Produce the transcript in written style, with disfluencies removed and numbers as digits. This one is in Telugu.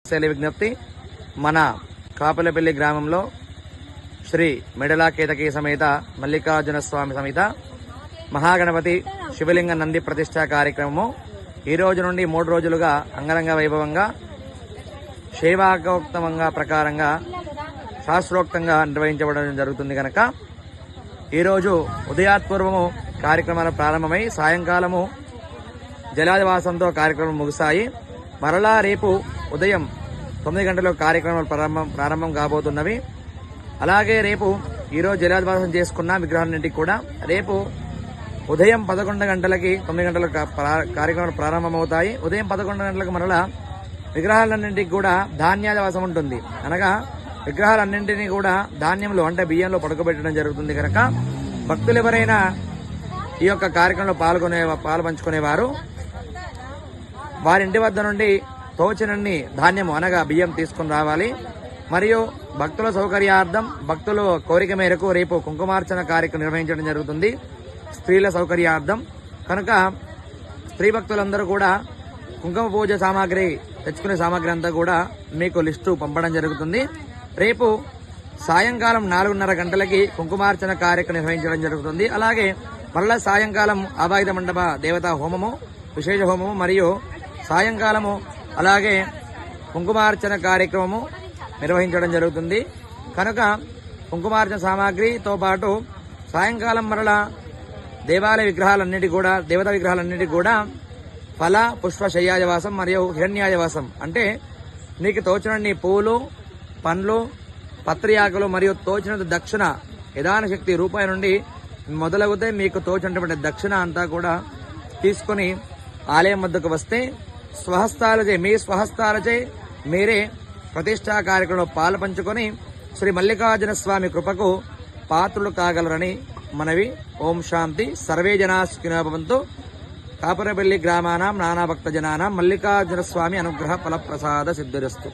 శైలి విజ్ఞప్తి మన కాపులపల్లి గ్రామంలో శ్రీ మెడలా కేతకీ సమేత మల్లికార్జున స్వామి సమేత మహాగణపతి శివలింగ నంది ప్రతిష్ఠా కార్యక్రమము ఈ రోజు నుండి 3 రోజులుగా అంగరంగ వైభవంగా శైవాగోక్తంగా ప్రకారంగా శాస్త్రోక్తంగా నిర్వహించబడడం జరుగుతుంది కనుక ఈరోజు ఉదయాత్పూర్వము కార్యక్రమాలు ప్రారంభమై సాయంకాలము జలాదివాసంతో కార్యక్రమం ముగిశాయి. మరలా రేపు ఉదయం 9 గంటలకు కార్యక్రమాలు ప్రారంభం కాబోతున్నవి. అలాగే రేపు ఈరోజు జలాదివాసం చేసుకున్న విగ్రహాలన్నింటికి కూడా రేపు ఉదయం 11 గంటలకి 9 గంటలకు కార్యక్రమాలు ప్రారంభమవుతాయి. ఉదయం 11 గంటలకు మరలా విగ్రహాలన్నింటికి కూడా ధాన్యాదివాసం ఉంటుంది. అనగా విగ్రహాలన్నింటినీ కూడా ధాన్యంలో అంటే బియ్యంలో పడుకోబెట్టడం జరుగుతుంది కనుక భక్తులు ఎవరైనా ఈ యొక్క కార్యక్రమంలో పాల్పంచుకునేవారు వారి ఇంటి వద్ద నుండి తోచినన్ని ధాన్యము అనగా బియ్యం తీసుకుని రావాలి. మరియు భక్తుల సౌకర్యార్థం భక్తుల కోరిక మేరకు రేపు కుంకుమార్చన కార్యక్రమం నిర్వహించడం జరుగుతుంది స్త్రీల సౌకర్యార్థం కనుక స్త్రీ భక్తులందరూ కూడా కుంకుమ పూజ సామాగ్రి తెచ్చుకునే సామాగ్రి అంతా కూడా మీకు లిస్టు పంపడం జరుగుతుంది. రేపు సాయంకాలం 4:30 గంటలకి కుంకుమార్చన కార్యక్రమం నిర్వహించడం జరుగుతుంది. అలాగే మరలా సాయంకాలం ఆవాయుధ మండప దేవతా హోమము విశేష హోమము మరియు సాయంకాలము అలాగే కుంకుమార్చన కార్యక్రమము నిర్వహించడం జరుగుతుంది కనుక కుంకుమార్చన సామాగ్రితో పాటు సాయంకాలం మరలా దేవాలయ విగ్రహాలన్నిటి కూడా దేవతా విగ్రహాలన్నిటి కూడా ఫల పుష్ప శయ్యాజవాసం మరియు హిరణ్యాజవాసం అంటే నీకు తోచినన్ని పూలు పండ్లు పత్రియాకులు మరియు తోచినంత దక్షిణ యదాన శక్తి రూపాయి నుండి మొదలవుతే మీకు తోచినటువంటి దక్షిణ అంతా కూడా తీసుకుని ఆలయం వద్దకు వస్తే మీ స్వహస్తాలచే మీరే ప్రతిష్టా కార్యక్రమంలో పాల్పంచుకొని శ్రీ మల్లికార్జున స్వామి కృపకు పాత్రులు కాగలరని మనవి. ఓం శాంతి. సర్వే జనా సుఖినో భవంతు. కాపురపల్లి గ్రామానాం నానా భక్త జనానాం మల్లికార్జున స్వామి అనుగ్రహ ఫలప్రసాద సిద్ధిరస్తు.